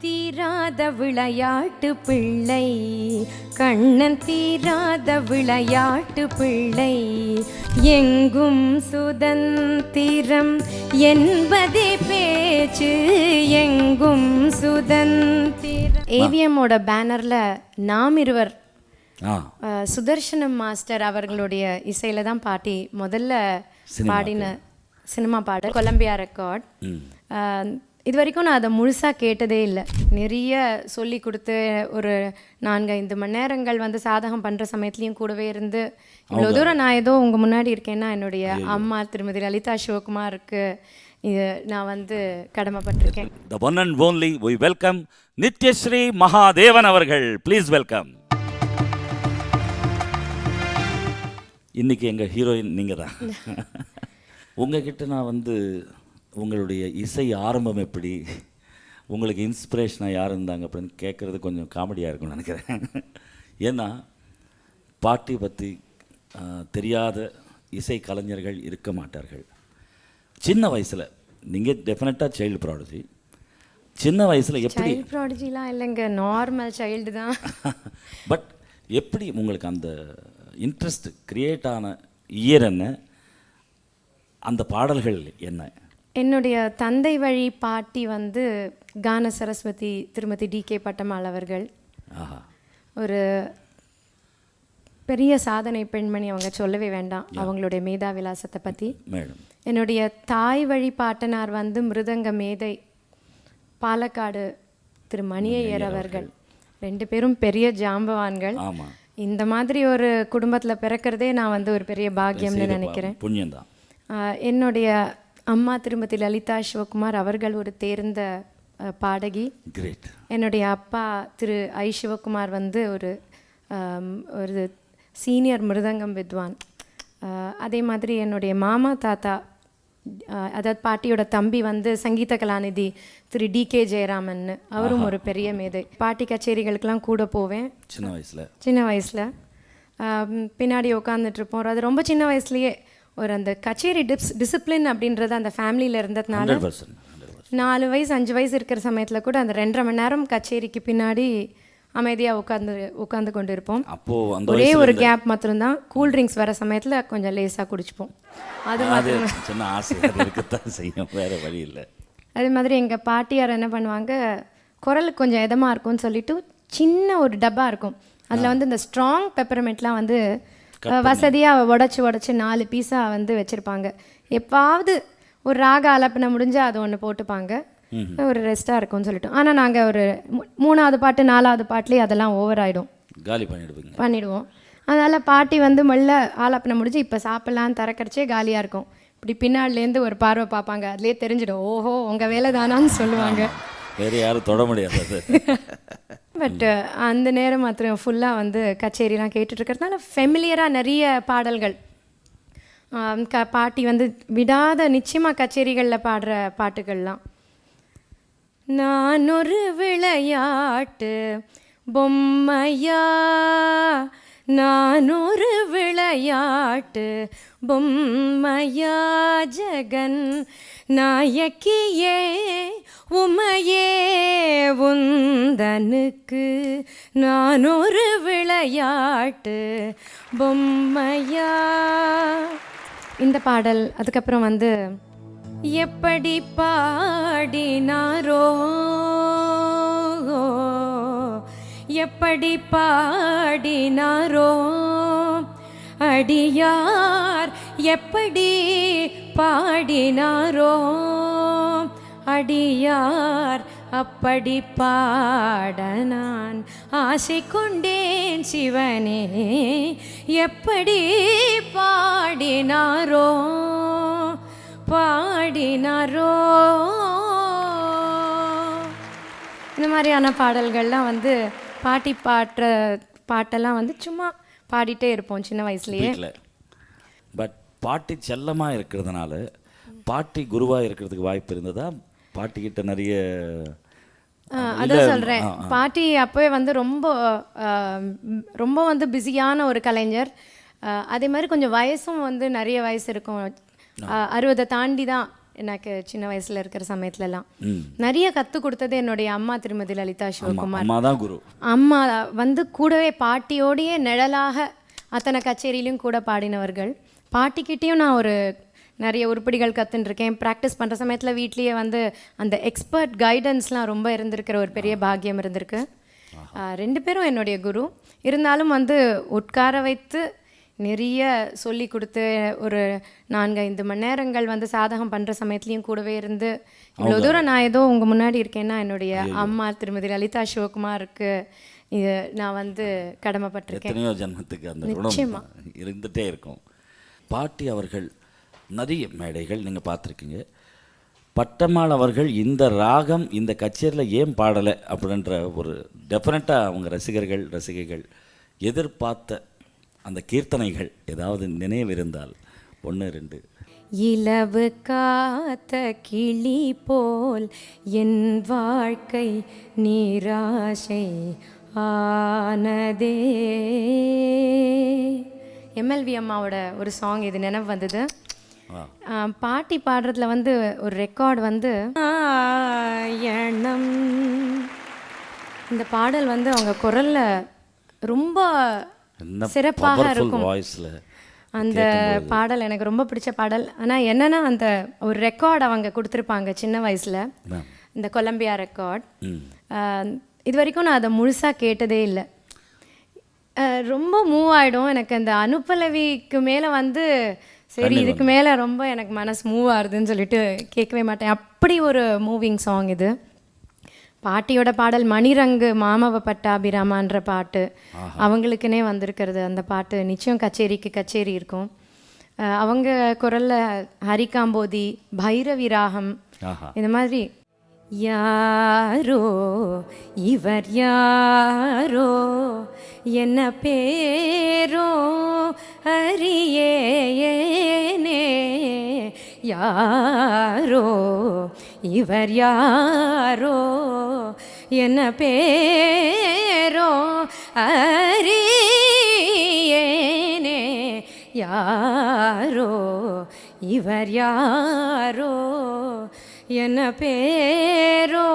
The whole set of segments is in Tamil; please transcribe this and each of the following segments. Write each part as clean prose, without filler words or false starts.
தீராத விளையாட்டு பிள்ளை, கண்ணன் தீராத விளையாட்டு பிள்ளை, எங்கும் சுதந்திரம் என்பதே பேச்சு, எங்கும் சுதந்திரம். ஏவிஎம்மோட பேனரில் நாம் இருவர் சுதர்ஷனம் மாஸ்டர் அவர்களுடைய இசையில தான் பாட்டி முதல்ல பாடின சினிமா பாடல் கொலம்பியா ரெக்கார்ட். இது வரைக்கும் நான் அதை முழுசாக கேட்டதே இல்லை. நிறைய சொல்லி கொடுத்து ஒரு 4-5 மணி நேரங்கள் வந்து சாதகம் பண்ணுற சமயத்துலேயும் கூடவே இருந்து இவ்வளோ தூரம் நான் ஏதோ உங்கள் முன்னாடி இருக்கேன்னா என்னுடைய அம்மா திருமதி லலிதா சிவகுமாருக்கு நான் வந்து கடமைப்பட்டிருக்கேன். The one and only we welcome Nithyasri Mahadevan அவர்கள். Please welcome. இன்னைக்கு எங்கள் ஹீரோயின் நீங்கள் தான். உங்ககிட்ட நான் வந்து உங்களுடைய இசை ஆரம்பம் எப்படி, உங்களுக்கு இன்ஸ்பிரேஷனாக யார் இருந்தாங்க அப்படின்னு கேட்குறது கொஞ்சம் காமெடியாக இருக்கும்னு நினைக்கிறேன். ஏன்னா பாட்டி பற்றி தெரியாத இசை கலைஞர்கள் இருக்க மாட்டார்கள். சின்ன வயசில் நீங்கள் டெஃபினட்டாக சைல்டு ப்ராடஜி. சின்ன வயசில் எப்படி? சைல்டு ப்ராடஜிலாம் இல்லைங்க, நார்மல் சைல்டு தான். பட் எப்படி உங்களுக்கு அந்த இன்ட்ரெஸ்ட் கிரியேட் ஆன இயர் என்ன, அந்த பாடல்கள் என்ன? என்னுடைய தந்தை வழி பாட்டி வந்து கான சரஸ்வதி திருமதி டிகே பட்டம்மாள் அவர்கள். ஒரு பெரிய சாதனை பெண்மணி, அவங்க சொல்லவே வேண்டாம் அவங்களுடைய மேதா விலாசத்தை பற்றி. என்னுடைய தாய் வழி பாட்டனார் வந்து மிருதங்க மேதை பாலக்காடு திரு மணியையர் அவர்கள். 2 பேரும் பெரிய ஜாம்பவான்கள். இந்த மாதிரி ஒரு குடும்பத்தில் பிறக்கிறதே நான் வந்து ஒரு பெரிய பாக்கியம்னு நினைக்கிறேன். புண்ணியம்தான். என்னுடைய அம்மா திருமதி லலிதா சிவகுமார் அவர்கள் ஒரு தேர்ந்த பாடகி. என்னுடைய அப்பா திரு ஐ சிவகுமார் வந்து ஒரு சீனியர் மிருதங்கம் வித்வான். அதே மாதிரி என்னுடைய மாமா தாத்தா, அதாவது பாட்டியோட தம்பி வந்து சங்கீத கலாநிதி திரு டிகே ஜெயராமன், அவரும் ஒரு பெரிய மேதை. பாட்டி கச்சேரிகளுக்கெல்லாம் கூட போவேன் சின்ன வயசில். பின்னாடி உட்காந்துட்ருப்போம். அது ரொம்ப சின்ன வயசுலேயே ஒரு அந்த கச்சேரி டிசிப்ளின் அப்படின்றது அந்த ஃபேமிலியில் இருந்ததுனால 4 வயசு 5 வயசு இருக்கிற சமயத்தில் கூட அந்த 2.5 மணி நேரம் கச்சேரிக்கு பின்னாடி அமைதியாக உட்காந்து கொண்டு இருப்போம். ஒரே ஒரு கேப் மாத்திரம்தான், கூல் ட்ரிங்க்ஸ் வர சமயத்தில் கொஞ்சம் லேசாக குடிச்சுப்போம். அது வழி இல்லை. அதே மாதிரி எங்கள் பாட்டியார் என்ன பண்ணுவாங்க, குரலுக்கு கொஞ்சம் இதமாக இருக்கும்னு சொல்லிட்டு சின்ன ஒரு டப்பா இருக்கும், அதில் வந்து இந்த ஸ்ட்ராங் பெப்பர்மெண்ட்லாம் வந்து வசதியாக உடச்சி 4 பீஸாக வந்து வச்சுருப்பாங்க. எப்பாவது ஒரு ராக ஆலப்பனை முடிஞ்சால் அது ஒன்று போட்டுப்பாங்க, ஒரு ரெஸ்ட்டாக இருக்கும்னு சொல்லிட்டோம். ஆனால் நாங்கள் ஒரு 3ஆவது பாட்டு 4ஆவது பாட்டுலேயே அதெல்லாம் ஓவர் ஆகிடும், காலி பண்ணிடுவோம். அதனால் பாட்டி வந்து மெல்ல ஆலப்பனை முடிஞ்சு இப்போ சாப்பிட்லான்னு திறக்கறச்சே காலியாக இருக்கும். இப்படி பின்னாடிலேருந்து ஒரு பார்வை பார்ப்பாங்க, அதுலேயே தெரிஞ்சிடும், ஓஹோ உங்கள் வேலை தானான்னு சொல்லுவாங்க. வேறு யாரும் தொட முடியாது. பட் அந்த நேரம் மாத்திரம் ஃபுல்லாக வந்து கச்சேரிலாம் கேட்டுட்ருக்கிறதுனால ஃபெமிலியராக நிறைய பாடல்கள் பாட்டி வந்து விடாத நிச்சயமாக கச்சேரிகளில் பாடுற பாட்டுகள்லாம். நான் ஒரு விளையாட்டு பொம்மையா, நான் ஒரு விளையாட்டு பொம்மையா, ஜெகன் நாயக்கியே உமையே உந்தனுக்கு நான் ஒரு விளையாட்டு பொம்மையா. இந்த பாடல். அதுக்கப்புறம் வந்து எப்படி பாடினாரோ, எப்படி பாடினாரோ அடியார், எப்படி பாடினாரோ அடியார், அப்படி பாட நான் ஆசை கொண்டேன் சிவனே, எப்படி பாடினாரோ பாடினாரோ. இந்த மாதிரியான பாடல்கள்லாம் வந்து பாட்டி பாட்டெல்லாம் வந்து சும்மா பாடிட்டே இருப்போம் சின்ன வயசுலேயே. பட் பாட்டி செல்லமாக இருக்கிறதுனால பாட்டி குருவாக இருக்கிறதுக்கு வாய்ப்பு இருந்ததா? பாட்டிக்கிட்ட நிறைய அதான் சொல்கிறேன், பாட்டி அப்போவே வந்து ரொம்ப வந்து பிஸியான ஒரு கலைஞர். அதே மாதிரி கொஞ்சம் வயசும் வந்து நிறைய வயசு இருக்கும், 60 தாண்டி தான் எனக்கு சின்ன வயசில் இருக்கிற சமயத்துலலாம் நிறைய கற்றுக் கொடுத்தது என்னுடைய அம்மா திருமதி லலிதா சிவகுமார். அம்மா தான் குரு. அம்மா வந்து கூடவே பாட்டியோடையே நிழலாக அத்தனை கச்சேரியிலையும் கூட பாடினவர்கள். பாட்டிக்கிட்டேயும் நான் ஒரு நிறைய உருப்படிகள் கற்றுட்டுருக்கேன். ப்ராக்டிஸ் பண்ணுற சமயத்தில் வீட்லேயே வந்து அந்த எக்ஸ்பர்ட் கைடன்ஸ்லாம் ரொம்ப இருந்திருக்கிற ஒரு பெரிய பாக்கியம் இருந்திருக்கு. 2 பேரும் என்னுடைய குரு. இருந்தாலும் வந்து உட்கார வைத்து நிறைய சொல்லி கொடுத்து ஒரு 4-5 மணி நேரங்கள் வந்து சாதகம் பண்ணுற சமயத்துலேயும் கூடவே இருந்து இவ்வளோ தூரம் நான் ஏதோ உங்கள் முன்னாடி இருக்கேன்னா என்னுடைய அம்மா திருமதி லலிதா சிவகுமாருக்கு நான் வந்து கடமைப்பட்டிருக்கேன். எத்தனையோ ஜன்மத்துக்கு அந்த நிச்சயமா இருந்துகிட்டே இருக்கும். பாட்டி அவர்கள் நிறைய மேடைகள் நீங்கள் பார்த்துருக்கீங்க. பட்டம்மாள் அவர்கள் இந்த ராகம் இந்த கச்சேரியில் ஏன் பாடலை அப்படின்ற ஒரு டெஃபினட்டாக அவங்க ரசிகைகள் எதிர்பார்த்த அந்த கீர்த்தனைகள் ஏதாவது நினைவு இருந்தால் 1-2. இலவு காத்த கிளி போல் என் வாழ்க்கை நீராசை ஆனதே. எம்எல்வி அம்மாவோட ஒரு சாங் இது நினைவு வந்தது. பாட்டி பாடுறதுல வந்து ஒரு ரெக்கார்டு வந்து எண்ணம். இந்த பாடல் வந்து அவங்க குரல்ல ரொம்ப சிறப்பாக இருக்கும். அந்த பாடல் எனக்கு ரொம்ப பிடிச்ச பாடல். ஆனால் என்னன்னா அந்த ஒரு ரெக்கார்டு அவங்க கொடுத்துருப்பாங்க சின்ன வயசில், இந்த கொலம்பியா ரெக்கார்ட். இது வரைக்கும் நான் அதை முழுசாக கேட்டதே இல்லை. ரொம்ப மூவ் ஆகிடும் எனக்கு. அந்த அனுப்பலவிக்கு மேலே வந்து சரி இதுக்கு மேலே ரொம்ப எனக்கு மனசு மூவ் ஆகுதுன்னு சொல்லிட்டு கேட்கவே மாட்டேன். அப்படி ஒரு மூவிங் சாங் இது. பாட்டியோட பாடல் மணிரங்கு மாமவ பட்டாபிராமான்ற பாட்டு அவங்களுக்குன்னே வந்திருக்கிறது. அந்த பாட்டு நிச்சயம் கச்சேரி இருக்கும். அவங்க குரலில் ஹரிகாம்போதி, பைரவி ராகம், இந்த மாதிரி. யாரோ இவர் யாரோ என்ன பேரோ அறியேனே, யாரோ இவர் யாரோ என்ன பேரோ அறியேனே, யாரோ இவர் யாரோ என்ன பேரோ.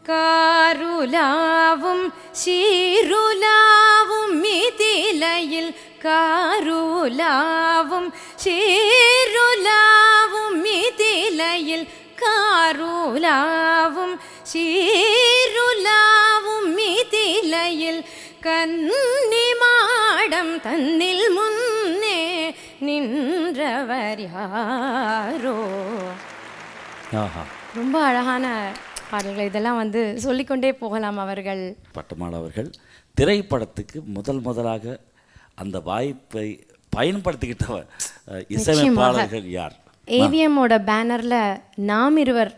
காருலாவும் சீருலாவும் மிதிலையில், காருலாவும் சீருலாவும் மிதிலையில், காருலாவும் சீருலாவும் மிதிலையில், கன்னிமாடம் தன்னில் முன்னே நின்றவர் யாரோ. ரொம்ப அழகான பாடல்கள். இதெல்லாம் வந்து சொல்லிக்கொண்டே போகலாம். அவர்கள் பட்டம்மாள் அவர்கள் திரைப்படத்துக்கு முதலாக அந்த வாய்ப்பை பயன்படுத்திக்கிட்ட இசையமைப்பாளர்கள் யார்? ஏவிஎம்மோட பேனரில் நாம் இருவர்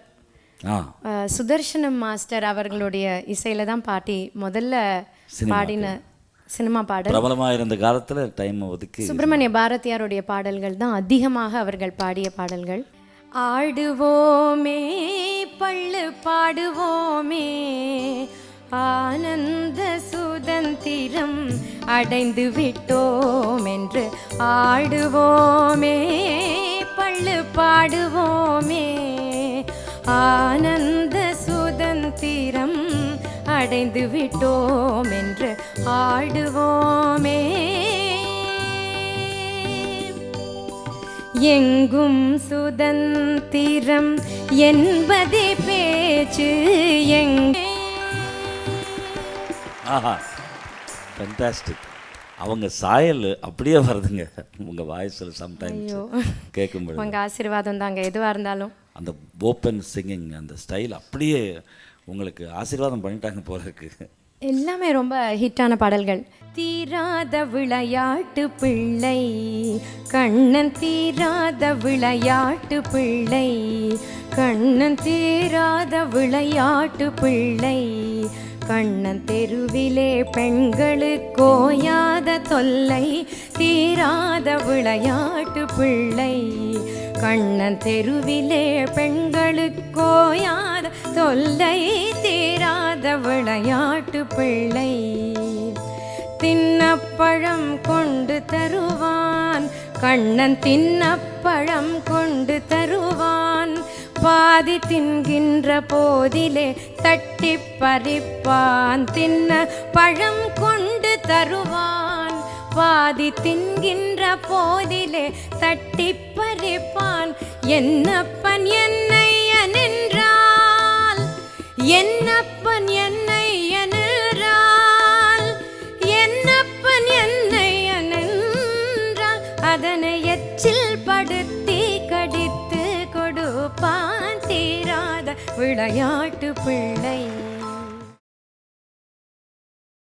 சுதர்ஷனம் மாஸ்டர் அவர்களுடைய இசையில தான் பாட்டி முதல்ல பாடின சினிமா பாடல். பிரபலமாக இருந்த காலத்தில் டைம் ஒதுக்கி சுப்பிரமணிய பாரதியாருடைய பாடல்கள் தான் அதிகமாக அவர்கள் பாடிய பாடல்கள். ஆடுவோமே பள்ளு பாடுவோமே, ஆனந்த சுதந்திரம் அடைந்து விட்டோம் என்று ஆடுவோமே பள்ளு பாடுவோமே, ஆனந்த சுதந்திரம் அடைந்து விட்டோம் என்று ஆடுவோமே. எங்கும் சுதந்திரம் என்பதே பேச்சு எங்கே. ஆஹா, ஃபேண்டாஸ்டிக். அவங்க சாயல் அப்படியே வருதுங்க உங்கள் வாய்ஸில். சம்டைம்ஸ் கேட்கும்போது உங்கள் ஆசீர்வாதம் தாங்க எதுவாக இருந்தாலும். அந்த ஓப்பன் சிங்கிங் அந்த ஸ்டைல் அப்படியே உங்களுக்கு ஆசீர்வாதம் பண்ணிட்டாங்க போல இருக்கு. எல்லாமே ரொம்ப ஹிட்டான பாடல்கள். தீராத விளையாட்டு பிள்ளை கண்ணன், தீராத விளையாட்டு பிள்ளை கண்ணன், தீராத விளையாட்டு பிள்ளை கண்ணன், தெருவிலே பெண்களுக்கு ஓயாத தொல்லை, தீராத விளையாட்டு பிள்ளை கண்ணன், தெருவிலே பெண்களுக்கு ஓயாத தொல்லை, தீராத விளையாட்டு பிள்ளை. தின்னப்பழம் கொண்டு தருவான் கண்ணன் தின்னப்பழம் கொண்டு தருவான், பாதி தின்கின்ற போதிலே தட்டி பறிப்பான். தின்ன பழம் கொண்டு தருவான், பாதி தின்கின்ற போதிலே தட்டி பறிப்பான். என்னப்பன் என்னையன் என்றால், என்னப்பன் என்னையன் என்றால், என்னப்பன் என்னையன் என்றால், அதனை எச்சில் படுத்தி கடித்து கொடுப்பான். தீராத விளையாட்டு பிள்ளை.